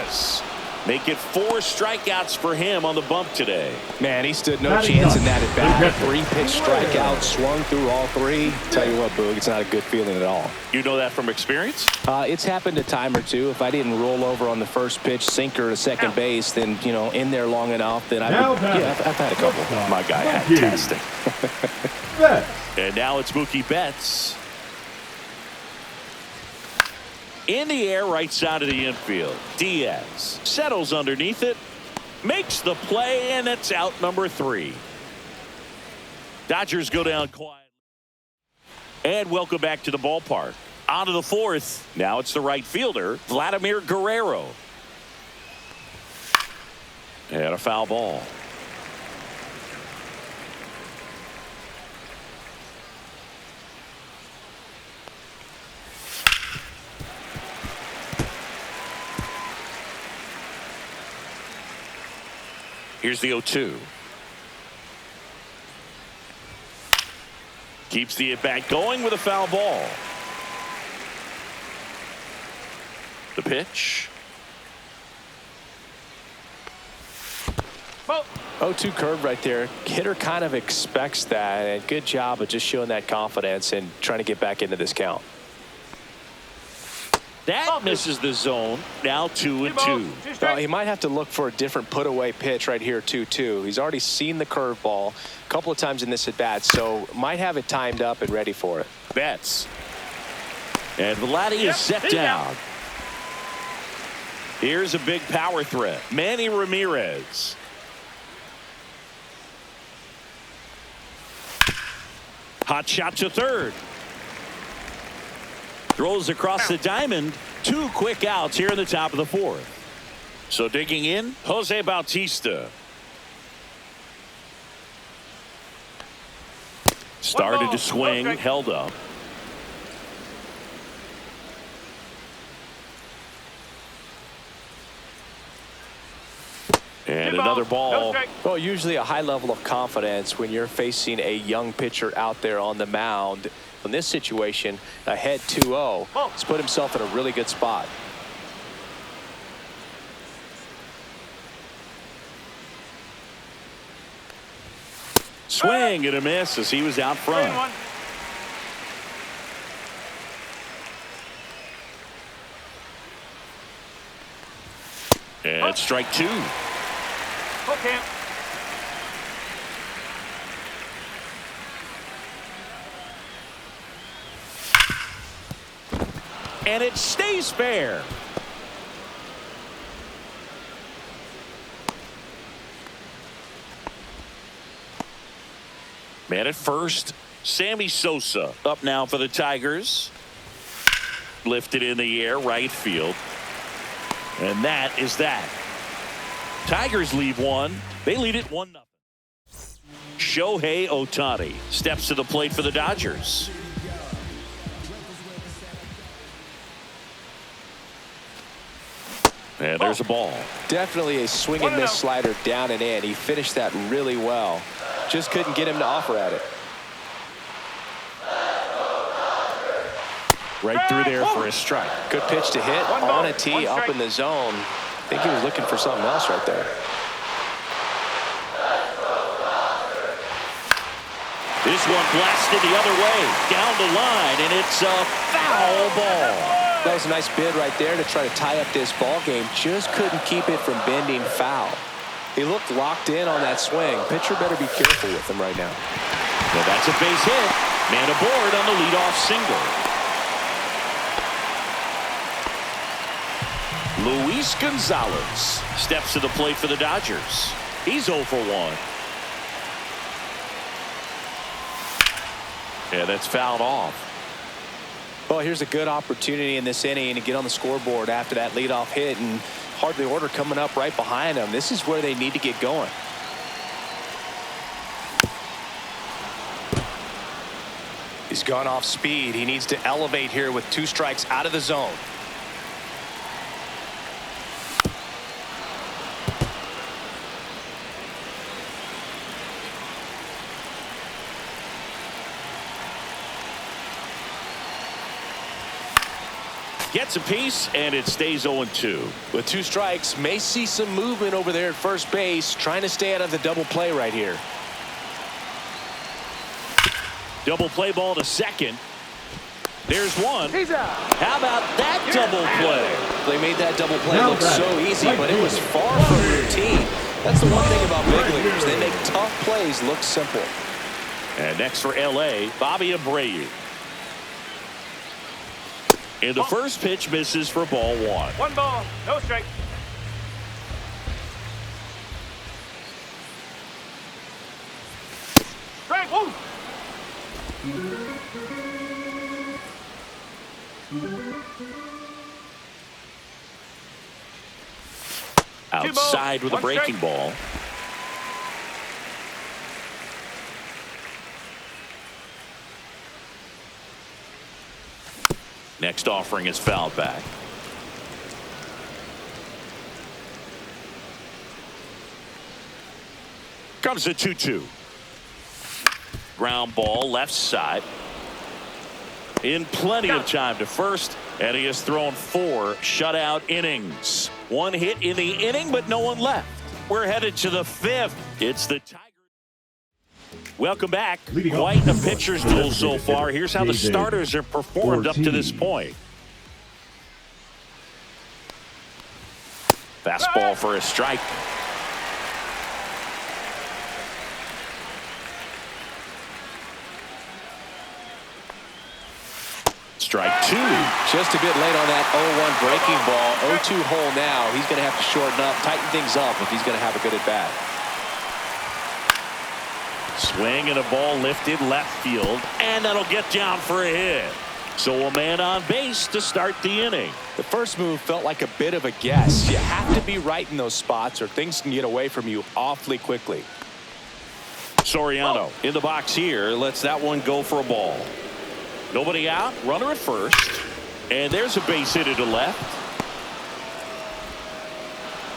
Ramirez. Make it 4 strikeouts for him on the bump today. Man, he stood no chance in that at bat. 3-pitch strikeout, swung through all 3. Tell you what, Boog, it's not a good feeling at all. You know that from experience? It's happened a time or two. If I didn't roll over on the first pitch, sinker to second base, then, you know, in there long enough, then I would. Yeah, I've had a couple. My guy had testing. And now it's Mookie Betts. In the air, right side of the infield. Diaz settles underneath it, makes the play, and it's out number 3. Dodgers go down quiet. And welcome back to the ballpark. On to the 4th. Now it's the right fielder, Vladimir Guerrero. And a foul ball. Here's the 0-2. Keeps the at-bat going with a foul ball. The pitch. 0-2 curve right there. Hitter kind of expects that, and good job of just showing that confidence and trying to get back into this count. That misses the zone. Now 2-2. Well, he might have to look for a different put-away pitch right here, 2-2. He's already seen the curveball a couple of times in this at-bat, so might have it timed up and ready for it. Betts. And Vladdy is set down. Here's a big power threat. Manny Ramirez. Hot shot to third. Throws across the diamond. 2 quick outs here in the top of the 4th. So digging in, Jose Bautista. Started to swing, held up. And another ball. Well, usually a high level of confidence when you're facing a young pitcher out there on the mound. In this situation, ahead 2-0, he's put himself in a really good spot. Swing and a miss as he was out front. And strike 2. Okay. And it stays fair. Man at first, Sammy Sosa up now for the Tigers. Lifted in the air, right field. And that is that. Tigers leave 1. They lead it 1-0. Shohei Ohtani steps to the plate for the Dodgers. And there's a ball. Definitely a swing and miss slider down and in. He finished that really well. Just couldn't get him to offer at it. Right through there for a strike. Good pitch to hit on a tee up in the zone. I think he was looking for something else right there. This one blasted the other way down the line, and it's a foul ball. That was a nice bid right there to try to tie up this ball game. Just couldn't keep it from bending foul. He looked locked in on that swing. Pitcher better be careful with him right now. Well, that's a base hit. Man aboard on the leadoff single. Luis Gonzalez steps to the plate for the Dodgers. He's 0 for 1. Yeah, that's fouled off. Well, here's a good opportunity in this inning to get on the scoreboard after that leadoff hit, and hardly order coming up right behind them. This is where they need to get going. He's gone off speed. He needs to elevate here with 2 strikes out of the zone. Gets a piece, and it stays 0-2. With 2 strikes, may see some movement over there at first base, trying to stay out of the double play right here. Double play ball to second. There's one. He's out. How about that double play? They made that double play look so easy, but it was far from routine. That's the one thing about big leaguers. They make tough plays look simple. And next for L.A., Bobby Abreu. And the first pitch misses for ball 1. 1 ball, no strike. Strike. Woo. Outside with a breaking ball. Next offering is fouled back. Comes a 2-2. Ground ball left side. In plenty of time to first, and he has thrown 4 shutout innings. 1 hit in the inning, but no one left. We're headed to the 5th. It's the Tigers. Welcome back. Quite a pitcher's duel so far. Here's how the starters have performed up to this point. Fastball for a strike. Strike 2. Just a bit late on that 0-1 breaking ball. 0-2 hole now. He's going to have to shorten up, tighten things up if he's going to have a good at bat. Swing and a ball lifted left field, and that'll get down for a hit. So a man on base to start the inning. The first move felt like a bit of a guess. You have to be right in those spots or things can get away from you awfully quickly. Soriano in the box here. Lets that one go for a ball. Nobody out. Runner at first. And there's a base hit to left.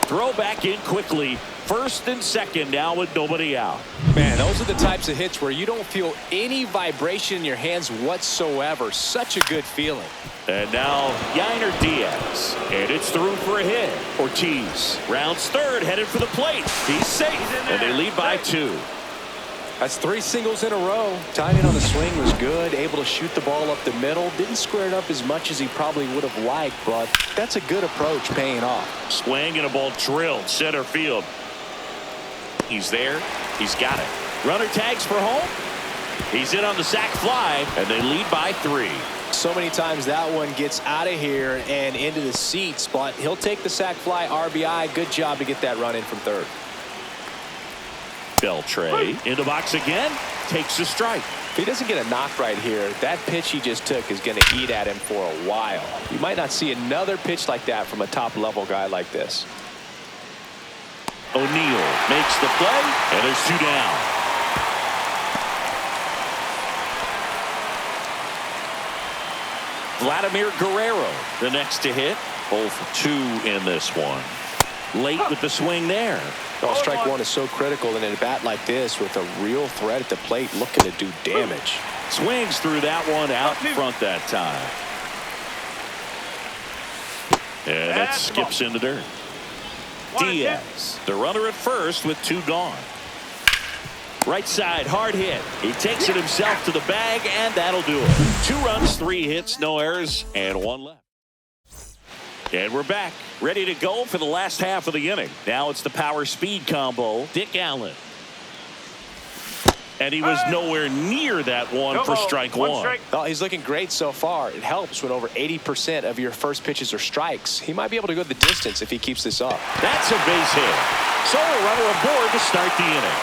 Throw back in quickly. First and second now with nobody out. Man, those are the types of hits where you don't feel any vibration in your hands whatsoever. Such a good feeling. And now Yainer Diaz. And it's through for a hit. Ortiz rounds third, headed for the plate. He's safe. And they lead by 2. That's 3 singles in a row. Timing on the swing was good. Able to shoot the ball up the middle. Didn't square it up as much as he probably would have liked, but that's a good approach paying off. Swing and a ball drilled center field. He's there. He's got it. Runner tags for home. He's in on the sac fly, and they lead by 3. So many times that one gets out of here and into the seats, but he'll take the sac fly RBI. Good job to get that run in from third. Beltre in the box again. Takes a strike. If he doesn't get a knock right here, that pitch he just took is going to eat at him for a while. You might not see another pitch like that from a top-level guy like this. O'Neill makes the play, and there's 2 down. Vladimir Guerrero, the next to hit. 0 for 2 in this one. Late with the swing there. Oh, strike 1 is so critical in a bat like this with a real threat at the plate looking to do damage. Swings through that one out in front that time. And that skips in the dirt. Diaz, the runner at first with 2 gone. Right side, hard hit. He takes it himself to the bag, and that'll do it. 2 runs, 3 hits, no errors, and 1 left. And we're back, ready to go for the last half of the inning. Now it's the power-speed combo. Dick Allen. And he was nowhere near that one for strike 1. Well, he's looking great so far. It helps when over 80% of your first pitches are strikes. He might be able to go the distance if he keeps this up. That's a base hit. So a runner aboard to start the inning.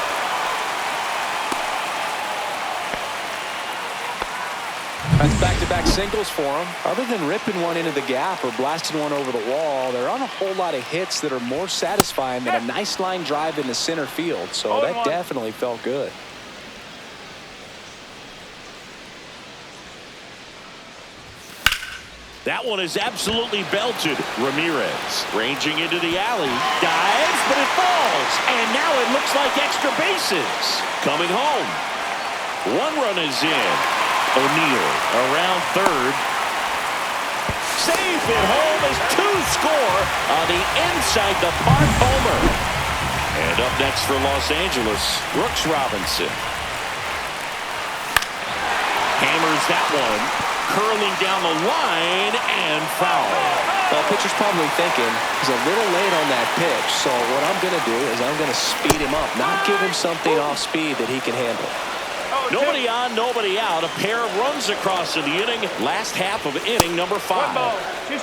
That's back-to-back singles for him. Other than ripping one into the gap or blasting one over the wall, there aren't a whole lot of hits that are more satisfying than a nice line drive into center field. So that definitely felt good. That one is absolutely belted. Ramirez ranging into the alley. Dives, but it falls. And now it looks like extra bases. Coming home. 1 run is in. O'Neill around third. safe at home as 2 score on the inside the park homer. And up next for Los Angeles, Brooks Robinson. Hammers that one, curling down the line and foul. Well, pitcher's probably thinking he's a little late on that pitch, so what I'm going to do is I'm going to speed him up, not give him something off speed that he can handle. Nobody on, nobody out. A pair of runs across in the inning. Last half of inning number 5.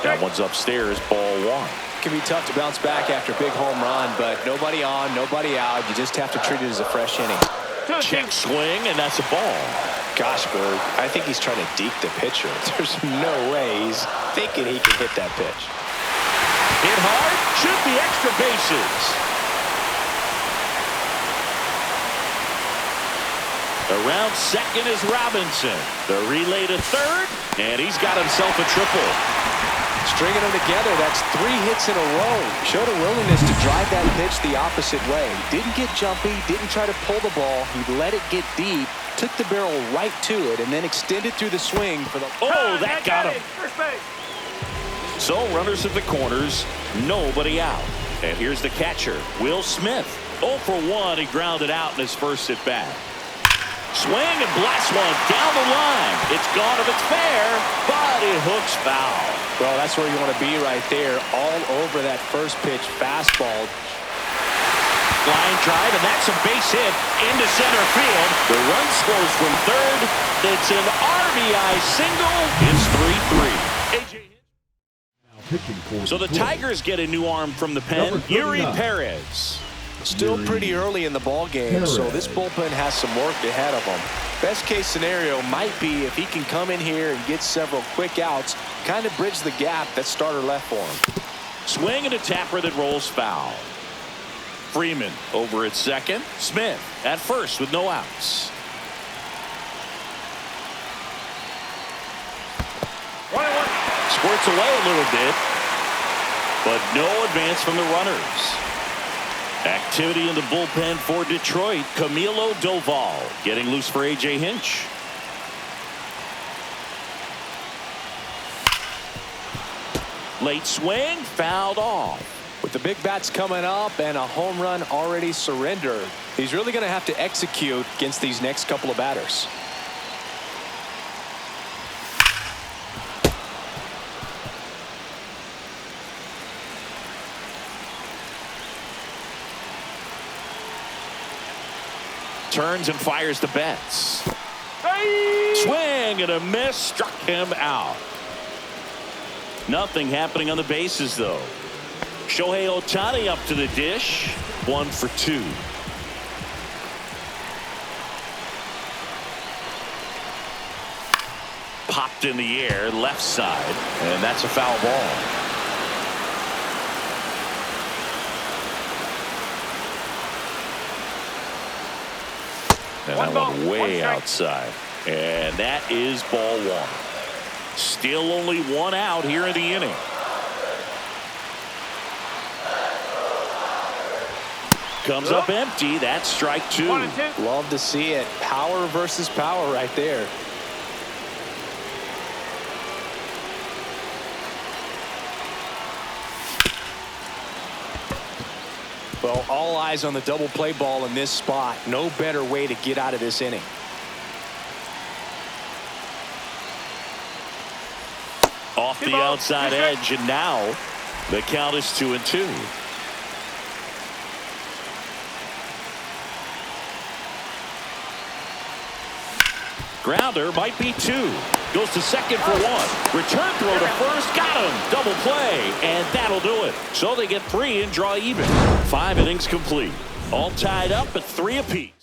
That one's upstairs, ball 1. It can be tough to bounce back after a big home run, but nobody on, nobody out. You just have to treat it as a fresh inning. Check swing, and that's a ball. Gosh, Berg, I think he's trying to deke the pitcher. There's no way he's thinking he can hit that pitch. Hit hard, should be extra bases. Around second is Robinson. The relay to third, and he's got himself a triple. Stringing them together, that's 3 hits in a row. Showed a willingness to drive that pitch the opposite way. Didn't get jumpy, didn't try to pull the ball. He let it get deep, took the barrel right to it, and then extended through the swing for the... Oh, that got him. So runners at the corners, nobody out. And here's the catcher, Will Smith. 0 for 1, he grounded out in his first at bat. Swing and blast one down the line. It's gone if it's fair, but it hooks foul. Well, that's where you want to be right there, all over that first pitch fastball. Line drive, and that's a base hit into center field. The run scores from third. It's an RBI single. It's 3-3. So the Tigers get a new arm from the pen, Yuri Perez. Still pretty early in the ball game, so this bullpen has some work ahead of them. Best case scenario might be if he can come in here and get several quick outs, kind of bridge the gap that starter left for him. Swing and a tapper that rolls foul. Freeman over at second. Smith at first with no outs. Squirts away a little bit, but no advance from the runners. Activity in the bullpen for Detroit. Camilo Doval getting loose for A.J. Hinch. Late swing, fouled off. With the big bats coming up and a home run already surrendered, he's really going to have to execute against these next couple of batters. Turns and fires the Betts. Swing and a miss, struck him out. Nothing happening on the bases though. Shohei Ohtani up to the dish. 1 for 2. Popped in the air left side, and that's a foul ball. And that one way outside. And that is ball 1. Still only 1 out here in the inning. Comes up empty. That's strike 2. Love to see it. Power versus power right there. Well, all eyes on the double play ball in this spot. No better way to get out of this inning. Off the outside edge, and now the count is 2-2. Grounder might be 2. Goes to second for 1. Return throw to first. Got him. Double play. And that'll do it. So they get 3 and draw even. 5 innings complete. All tied up at 3 apiece.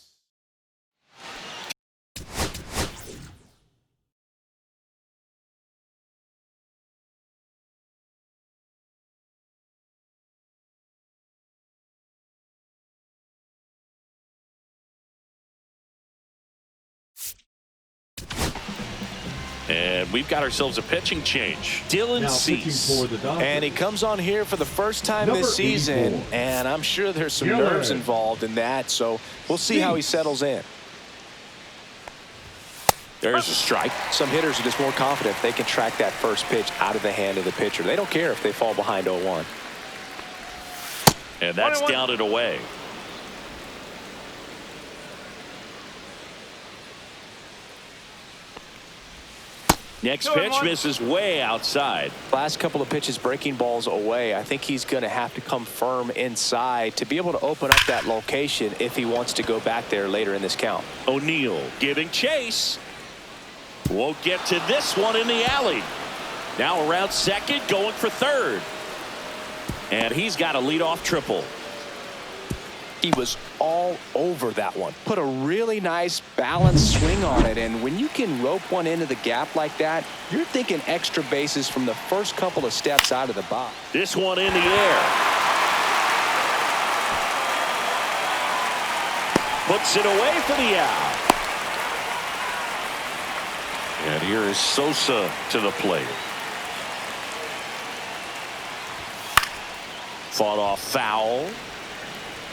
And we've got ourselves a pitching change. Dylan Cease. And he comes on here for the first time this season, and I'm sure there's some nerves involved in that, so we'll see how he settles in. There's a strike. Some hitters are just more confident if they can track that first pitch out of the hand of the pitcher. They don't care if they fall behind 0-1. And that's down and away. Next pitch misses way outside. Last couple of pitches breaking balls away. I think he's going to have to come firm inside to be able to open up that location if he wants to go back there later in this count. O'Neill giving chase. Won't get to this one in the alley. Now around second, going for third. And he's got a leadoff triple. He was all over that one. Put a really nice balanced swing on it, and when you can rope one into the gap like that, you're thinking extra bases from the first couple of steps out of the box. This one in the air. Puts it away for the out. And here is Sosa to the plate. Fought off foul.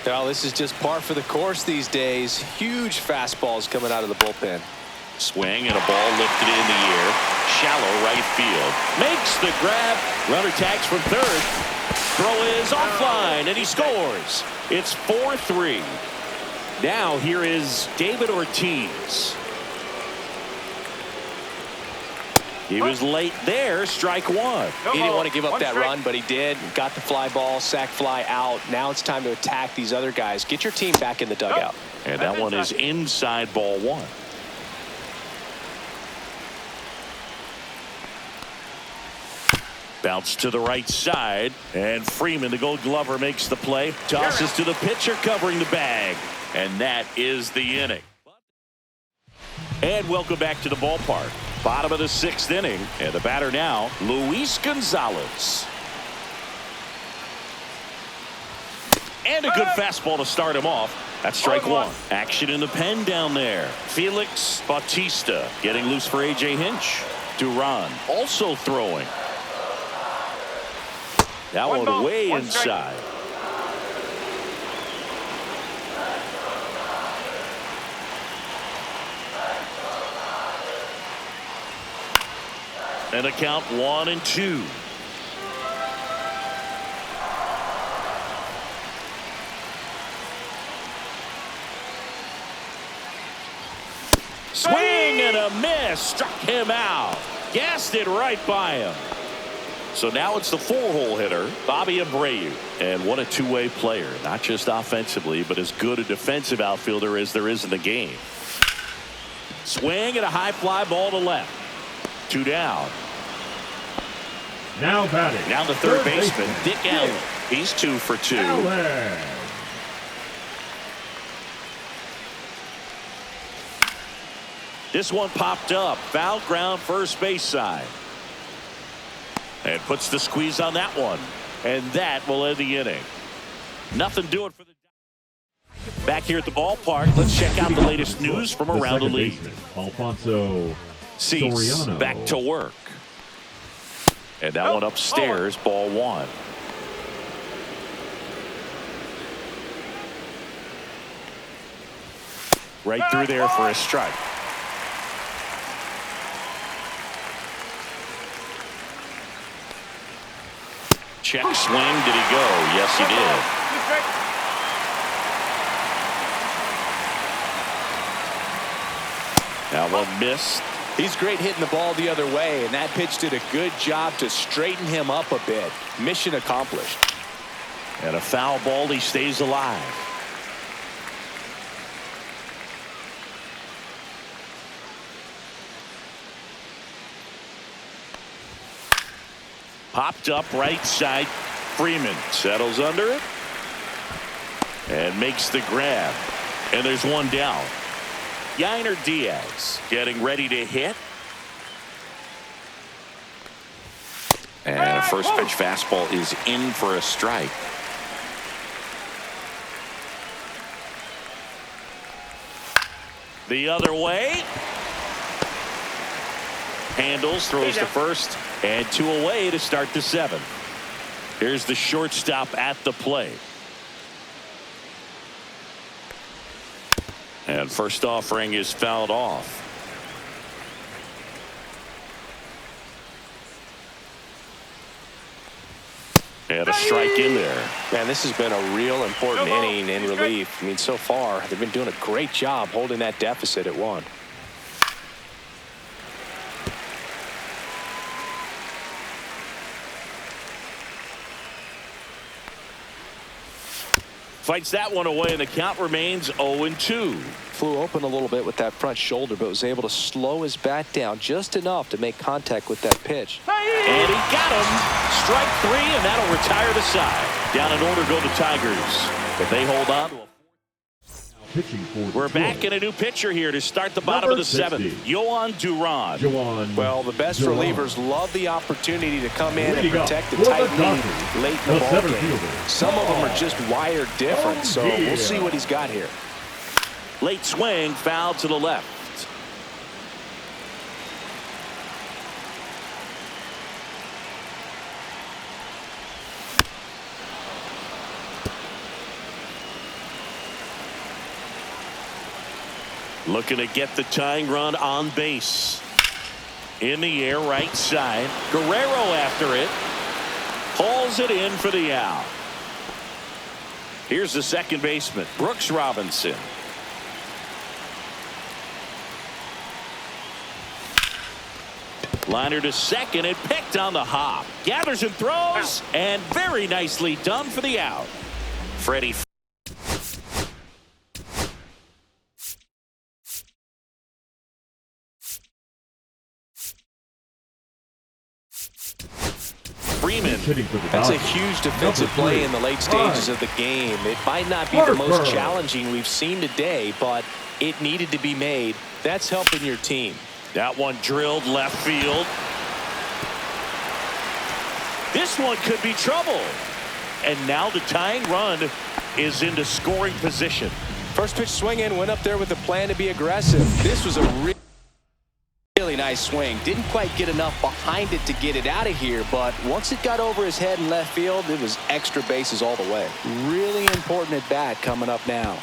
Well, this is just par for the course these days. Huge fastballs coming out of the bullpen. Swing and a ball lifted in the air. Shallow right field. Makes the grab. Runner tags from third. Throw is offline and he scores. It's 4-3. Now here is David Ortiz. He was late there. Strike one. He didn't want to give up that run, but he did. Got the fly ball, sac fly out. Now it's time to attack these other guys. Get your team back in the dugout. And that one is inside ball one. Bounce to the right side. And Freeman, the Gold Glover, makes the play. Tosses to the pitcher covering the bag. And that is the inning. And welcome back to the ballpark. Bottom of the sixth inning, and the batter now, Luis Gonzalez. And a good fastball to start him off. That's strike one. Action in the pen down there. Felix Bautista getting loose for A.J. Hinch. Duran also throwing. That one way inside. And a count 1-2. Swing and a miss. Struck him out. Gassed it right by him. So now it's the four-hole hitter, Bobby Abreu. And what a two-way player. Not just offensively, but as good a defensive outfielder as there is in the game. Swing and a high fly ball to left. Two down. Now batting. Now the third baseman, Dick Allen. He's 2 for 2. Allen. This one popped up. Foul ground first base side. And puts the squeeze on that one. And that will end the inning. Nothing doing for the. Back here at the ballpark, let's check out the latest news from around the league. Alfonso Cease back to work. And that one upstairs, ball one. Right through there for a strike. Check swing. Did he go? Yes, he did. That one missed. He's great hitting the ball the other way, and that pitch did a good job to straighten him up a bit. Mission accomplished. And a foul ball. He stays alive. Popped up right side. Freeman settles under it and makes the grab. And there's one down. Yainer Diaz getting ready to hit. And a first pitch fastball is in for a strike. The other way. Handles, throws to first, and 2 away to start the 7th. Here's the shortstop at the plate. And first offering is fouled off. And a strike in there. Man, this has been a real important inning in relief. I mean, so far, they've been doing a great job holding that deficit at 1. Fights that one away, and the count remains 0-2. Flew open a little bit with that front shoulder, but was able to slow his bat down just enough to make contact with that pitch. And he got him. Strike 3, and that'll retire the side. Down in order go the Tigers. But they hold on to a... We're back in a new pitcher here to start the bottom of the 7th. Yohan Duran. Well, the best relievers love the opportunity to come in and protect the tight lead late in the ball game. Some of them are just wired different, so we'll see what he's got here. Late swing, foul to the left. Looking to get the tying run on base. In the air, right side. Guerrero after it. Hauls it in for the out. Here's the second baseman, Brooks Robinson. Liner to second and picked on the hop. Gathers and throws, and very nicely done for the out. Freddie. Freeman. That's a huge defensive play in the late stages of the game. It might not be the most challenging we've seen today, but it needed to be made. That's helping your team. That one drilled left field. This one could be trouble. And now the tying run is into scoring position. First pitch swing in, went up there with a plan to be aggressive. This was a really nice swing. Didn't quite get enough behind it to get it out of here, but once it got over his head in left field, it was extra bases all the way. Really important at bat coming up now.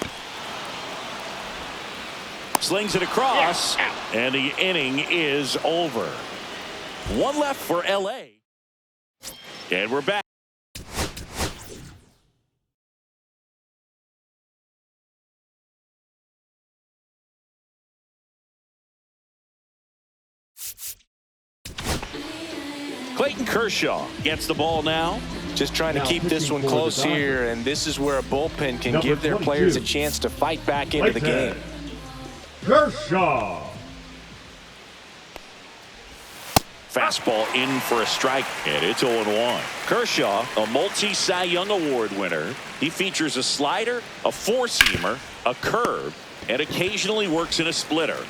Slings it across, and the inning is over. One left for L.A. And we're back. Clayton Kershaw gets the ball now. Just trying to keep this one close here, and this is where a bullpen can give their players a chance to fight back into the game. Kershaw. Fastball in for a strike, and it's 0-1. Kershaw, a multi-Cy Young Award winner. He features a slider, a four-seamer, a curve, and occasionally works in a splitter.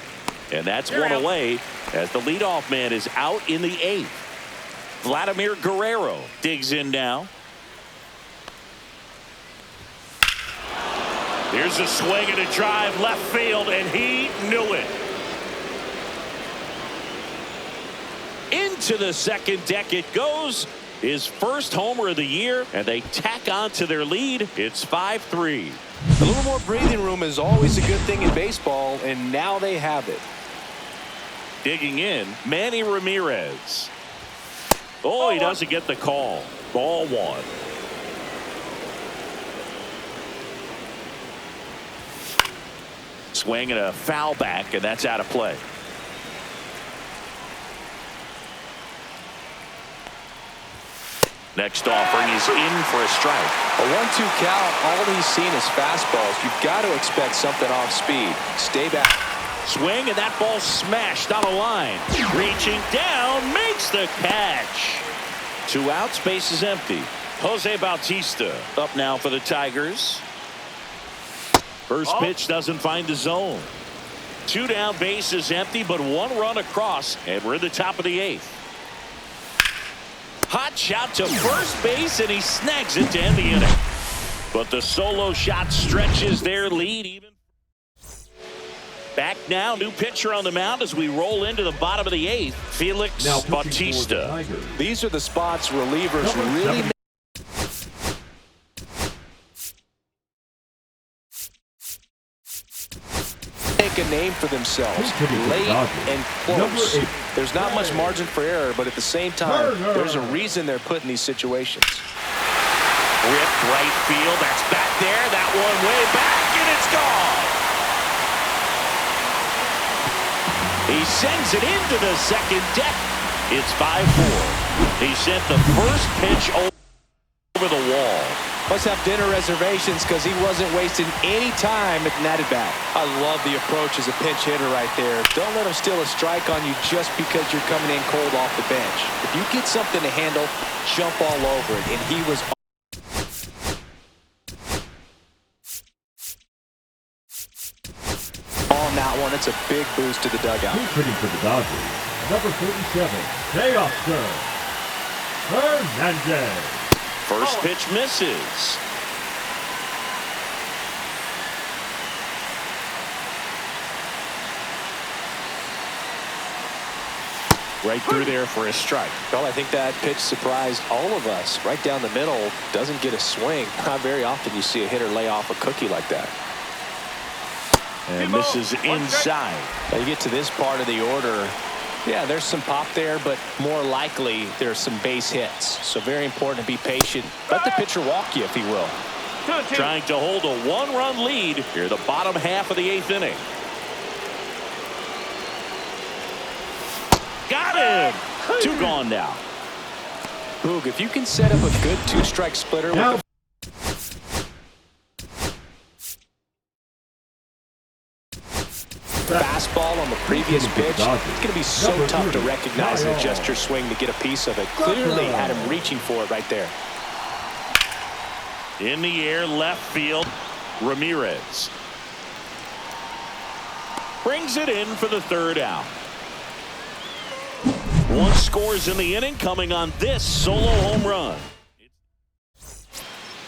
And that's one away as the leadoff man is out in the 8th. Vladimir Guerrero digs in now. Here's a swing and a drive left field, and he knew it. Into the second deck it goes. His first homer of the year, and they tack on to their lead. It's 5-3. A little more breathing room is always a good thing in baseball, and now they have it. Digging in, Manny Ramirez. Oh, he doesn't get the call. Ball 1. Swing and a foul back, and that's out of play. Next offering is in for a strike. A 1-2 count, all he's seen is fastballs. You've got to expect something off speed. Stay back. Swing, and that ball smashed on a line. Reaching down, makes the catch. 2 outs, base is empty. Jose Bautista up now for the Tigers. First pitch doesn't find the zone. 2 down, base is empty, but 1 run across, and we're at the top of the 8th. Hot shot to first base, and he snags it to end the inning. But the solo shot stretches their lead even. Back now, new pitcher on the mound as we roll into the bottom of the 8th. Felix Bautista. These are the spots relievers really make a name for themselves. Late and close. There's not much margin for error, but at the same time, there's a reason they're put in these situations. Ripped right field. That's back there. That one way back, and it's gone. He sends it into the second deck. It's 5-4. He sent the first pitch over the wall. Must have dinner reservations because he wasn't wasting any time at that at bat. I love the approach as a pinch hitter right there. Don't let him steal a strike on you just because you're coming in cold off the bench. If you get something to handle, jump all over it. And he was on that one. It's a big boost to the dugout. He's hitting for the Dodgers. Number 47, Teoscar Hernandez. First pitch misses. Right through there for a strike. Well, I think that pitch surprised all of us. Right down the middle, doesn't get a swing. Not very often you see a hitter lay off a cookie like that. And misses inside. Now you get to this part of the order. Yeah, there's some pop there, but more likely there's some base hits. So very important to be patient. Let the pitcher walk you, if he will. Trying to hold a one-run lead here the bottom half of the 8th inning. Got him! 2 gone now. Boog, if you can set up a good 2-strike splitter Now, with fastball on the previous pitch, it's going to be so tough to recognize and adjust your swing to get a piece of it. Clearly had him reaching for it right there. In the air, left field, Ramirez. Brings it in for the 3rd out. 1 scores in the inning, coming on this solo home run.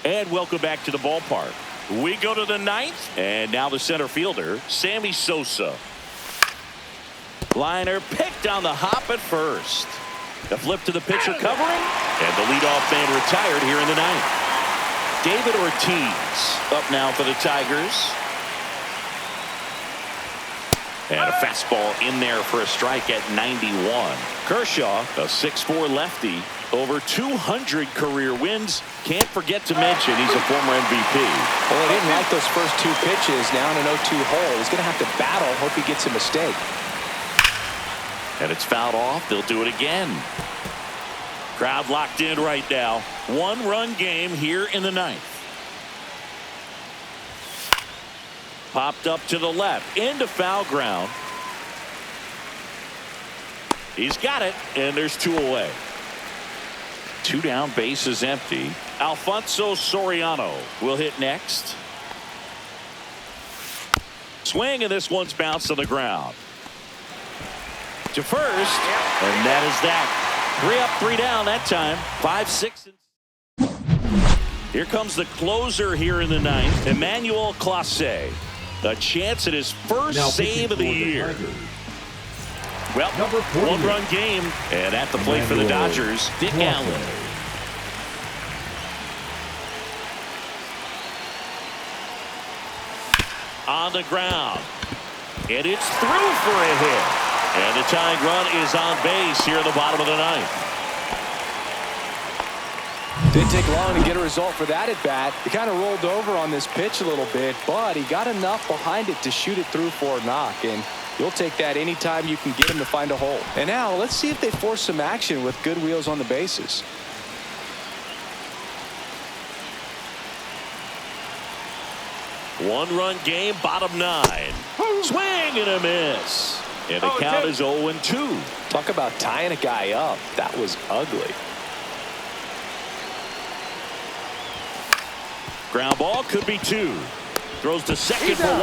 And welcome back to the ballpark. We go to the 9th, and now the center fielder, Sammy Sosa. Liner picked on the hop at first. The flip to the pitcher covering, and the leadoff man retired here in the 9th. David Ortiz up now for the Tigers. And a fastball in there for a strike at 91. Kershaw, a 6'4" lefty, over 200 career wins. Can't forget to mention he's a former MVP. Well, he didn't like those first 2 pitches. Now in an 0-2 hole. He's going to have to battle. Hope he gets a mistake. And it's fouled off. They'll do it again. Crowd locked in right now. 1-run game here in the 9th. Popped up to the left into foul ground. He's got it, and there's 2 away. 2 down, base is empty. Alfonso Soriano will hit next. Swing, and this one's bounced to the ground. To first, and that is that. 3 up, 3 down that time. 5-6. Here comes the closer here in the 9th, Emmanuel Clase. A chance at his first save of the year. Well, 1-run game, and at the plate for the Dodgers, Dick Allen. On the ground, and it's through for a hit. And the tying run is on base here in the bottom of the 9th. Didn't take long to get a result for that at bat. He kind of rolled over on this pitch a little bit, but he got enough behind it to shoot it through for a knock. And you'll take that anytime you can get him to find a hole. And now let's see if they force some action with good wheels on the bases. One-run game, bottom 9. Swing and a miss. And the count is 0-2. Talk about tying a guy up. That was ugly. Ground ball could be 2. Throws to second for 1.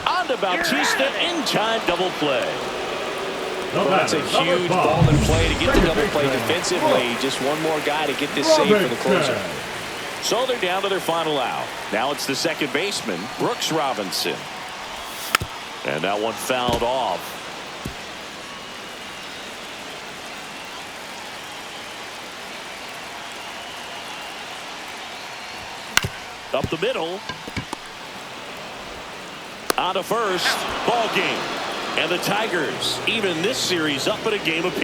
On to Bautista, in time double play. Well, that's a huge ball in play to get the double play defensively. Just one more guy to get this save for the closer. So they're down to their final out. Now it's the second baseman, Brooks Robinson. And that one fouled off. Up the middle. On to first. Ball game. And the Tigers even this series up at a game apiece.